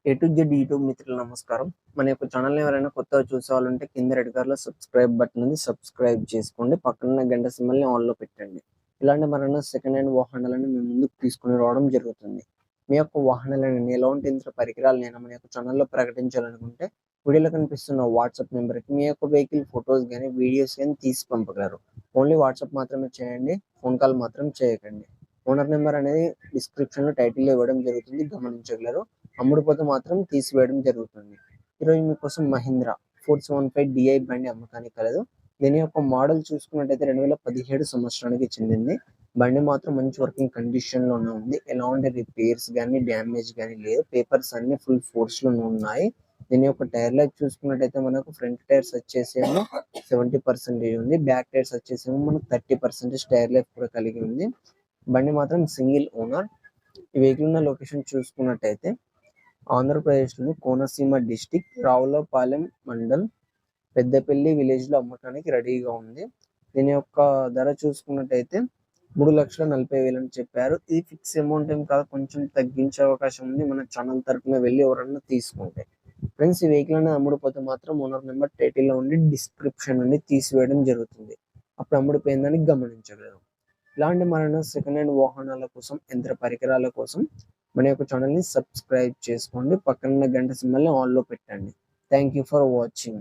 A to Z YouTube మిత్రులు నమస్కారం. మన యొక్క ఛానల్‌ని ఎవరైనా కొత్తగా చూసేవాళ్ళుంటే కింద రెడ్ కలర్‌లో సబ్స్క్రైబ్ బటన్ ఉంది. సబ్స్క్రైబ్ చేసుకోండి. పక్కనున్న గంట సింబల్‌ని ఆల్‌లో పెట్టండి. ఇలాంటి మరెన్నో సెకండ్ హ్యాండ్ వాహనాలను మీ ముందుకు తీసుకొని రావడం జరుగుతుంది. మీ యొక్క వాహనాలను ఎలాంటి యంత్ర పరికరాలనైనా మన యొక్క ఛానల్‌లో ప్రకటించాలనుకుంటే వీడియోలో కనిపిస్తున్న వాట్సాప్ నెంబర్‌కి మీ యొక్క వెహికల్ ఫోటోస్ గాని, వీడియోస్ గాని తీసి పంపగలరు. ఓన్లీ వాట్సాప్ మాత్రమే చేయండి. ఫోన్ కాల్ మాత్రం చేయకండి. ఓనర్ నెంబర్ అనేది డిస్క్రిప్షన్‌లో టైటిల్‌లో ఇవ్వడం జరుగుతుంది. గమనించగలరు. అమ్ముడుపోతే మాత్రం తీసివేయడం జరుగుతుంది. ఈరోజు మీకోసం మహీంద్రా 475 డిఐ బండి అమ్మకానికి కలదు. దీని యొక్క మోడల్ చూసుకున్నట్టయితే 2017 సంవత్సరానికి చెందింది. బండి మాత్రం మంచి వర్కింగ్ కండిషన్‌లోనే ఉంది. ఎలాంటి రిపేర్స్ గాని, డ్యామేజ్ గాని లేదు. పేపర్స్ అన్నీ ఫుల్ ఫోర్స్‌లోనే ఉన్నాయి. దీని యొక్క టైర్ లైఫ్ చూసుకున్నట్టయితే మనకు ఫ్రంట్ టైర్స్ వచ్చేసేమో 70% ఉంది. బ్యాక్ టైర్స్ వచ్చేసేమో మనకు 30% టైర్ లైఫ్ కూడా కలిగి ఉంది. బండి మాత్రం సింగిల్ ఓనర్. ఈ వెహికల్ ఉన్న లొకేషన్ చూసుకున్నట్టయితే ఆంధ్రప్రదేశ్‌లోని కోనసీమ డిస్ట్రిక్ట్ రావులపాలెం మండల్ పెద్దపల్లి విలేజ్‌లో అమ్మకానికి రెడీగా ఉంది. దీని యొక్క ధర చూసుకున్నట్టయితే 3,40,000 అని చెప్పారు. ఇది ఫిక్స్ అమౌంట్ ఏం కాదు, కొంచెం తగ్గించే అవకాశం ఉంది మన ఛానల్ తరపున వెళ్ళి ఎవరన్నా తీసుకుంటే. ఫ్రెండ్స్, ఈ వెహికల్ అనేది అమ్ముడుపోతే మాత్రం ఓనర్ నెంబర్ టైటిల్‌లో ఉండి డిస్క్రిప్షన్ నుండి తీసివేయడం జరుగుతుంది. అప్పుడు అమ్ముడుపోయిందని గమనించగలరు. ఇలాంటి మరెన్నో సెకండ్ హ్యాండ్ వాహనాల కోసం, యంత్ర పరికరాల కోసం మన యొక్క ఛానల్‌ని సబ్స్క్రైబ్ చేసుకోండి. పక్కనున్న గంట సింబల్‌ని ఆన్‌లో పెట్టండి. Thank you for watching.